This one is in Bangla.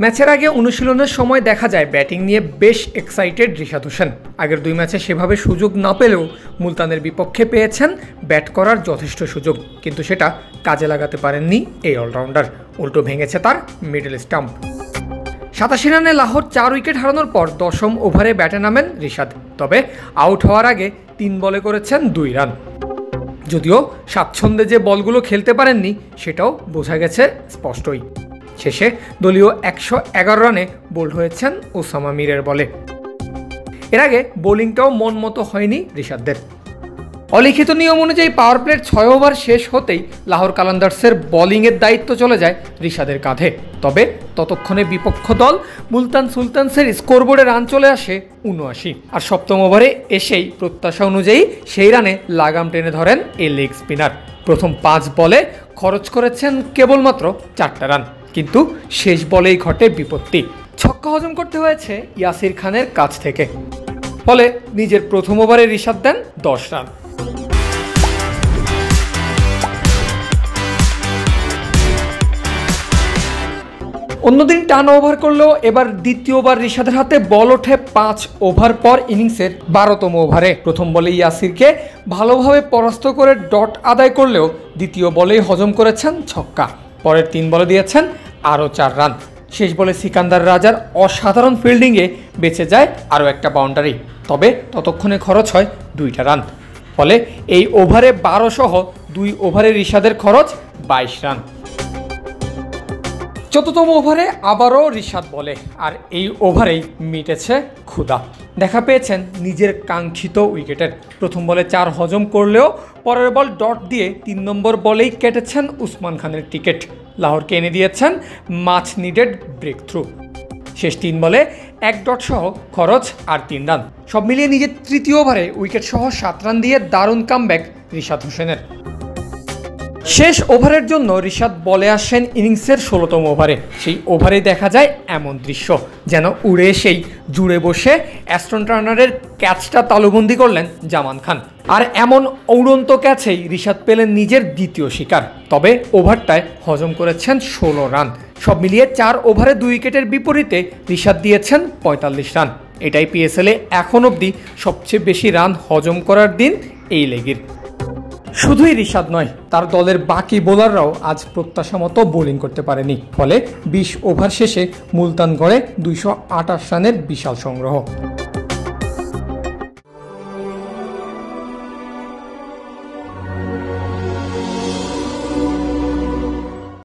ম্যাচের আগে অনুশীলনের সময় দেখা যায় ব্যাটিং নিয়ে বেশ এক্সাইটেড রিশাদ হোসেন। আগের 2 ম্যাচে সেভাবে সুযোগ না পেলেও মুলতানের বিপক্ষে পেয়েছেন ব্যাট করার যথেষ্ট সুযোগ, কিন্তু সেটা কাজে লাগাতে পারেননি এই অলরাউন্ডার। উল্টো ভেঙেছে তার মিডল স্টাম্প। 87 রানে লাহোর 4 উইকেট হারানোর পর 10ম ওভারে ব্যাটে নামেন রিশাদ। তবে আউট হওয়ার আগে 3 বলে করেছেন 2 রান। যদিও স্বাচ্ছন্দ্যে যে বলগুলো খেলতে পারেননি সেটাও বোঝা গেছে স্পষ্টই। শেষে দলীয় 111 রানে বোল্ড হয়েছেন ওসামা মিরের বলে। এর আগে বোলিংটাও মন মতো হয়নি রিশাদদের। অলিখিত নিয়ম অনুযায়ী পাওয়ার প্লের 6 ওভার শেষ হতেই লাহোর কালান্দার্সের বোলিংয়ের দায়িত্ব চলে যায় রিশাদের কাঁধে। তবে ততক্ষণে বিপক্ষ দল মুলতান সুলতানসের স্কোরবোর্ডে রান চলে আসে 79, আর 7ম ওভারে এসেই প্রত্যাশা অনুযায়ী সেই রানে লাগাম টেনে ধরেন এই লেগ স্পিনার। প্রথম 5 বলে খরচ করেছেন কেবলমাত্র 4টা রান, কিন্তু শেষ বলেই ঘটে বিপত্তি। ছক্কা হজম করতে হয়েছে ইয়াসির খানের কাছ থেকে। ফলে নিজের প্রথম ওভারে রিশাদ দেন 10 রান। অন্যদিন টান ওভার করলেও এবার দ্বিতীয়বার রিশাদের হাতে বল ওঠে 5 ওভার পর ইনিংসের 12তম ওভারে। প্রথম বলে ইয়াসিরকে ভালোভাবে পরাস্ত করে ডট আদায় করলেও দ্বিতীয় বলেই হজম করেছেন ছক্কা। পরের 3 বলে দিয়েছেন আরও 4 রান। শেষ বলে সিকান্দার রাজার অসাধারণ ফিল্ডিংয়ে বেঁচে যায় আরও একটা বাউন্ডারি। তবে ততক্ষণে খরচ হয় 2টা রান। ফলে এই ওভারে 12 সহ 2 ওভারে রিশাদের খরচ 22 রান। 4তম ওভারে আবারও রিশাদ বলে, আর এই ওভারেই মিটেছে ক্ষুধা। দেখা পেয়েছেন নিজের কাঙ্ক্ষিত উইকেটের। প্রথম বলে 4 হজম করলেও পরের বল ডট দিয়ে 3 নম্বর বলেই কেটেছেন উসমান খানের টিকেট। লাহোরকে এনে দিয়েছেন মাচ নিডেড ব্রেক থ্রু। শেষ 3 বলে 1 ডট সহ খরচ আর 3 রান। সব মিলিয়ে নিজের 3য় ওভারে উইকেট সহ 7 রান দিয়ে দারুণ কামব্যাক রিশাদ হোসেনের। শেষ ওভারের জন্য রিশাদ বলে আসেন ইনিংসের 16তম ওভারে। সেই ওভারে দেখা যায় এমন দৃশ্য, যেন উড়ে এসেই জুড়ে বসে অ্যাস্টন টার্নারের ক্যাচটা তালুবন্দি করলেন জামান খান। আর এমন উড়ন্ত ক্যাচেই রিশাদ পেলেন নিজের দ্বিতীয় শিকার। তবে ওভারটায় হজম করেছেন 16 রান। সব মিলিয়ে 4 ওভারে 2 উইকেটের বিপরীতে রিশাদ দিয়েছেন 45 রান। এটাই পিএসএলে এখন অবধি সবচেয়ে বেশি রান হজম করার দিন এই লেগের। শুধুই রিশাদ নয়, তার দলের বাকি বোলাররাও আজ প্রত্যাশা মতো বোলিং করতে পারেনি। ফলে 20 ওভার শেষে মুলতান গড়ে 228 রানের বিশাল সংগ্রহ।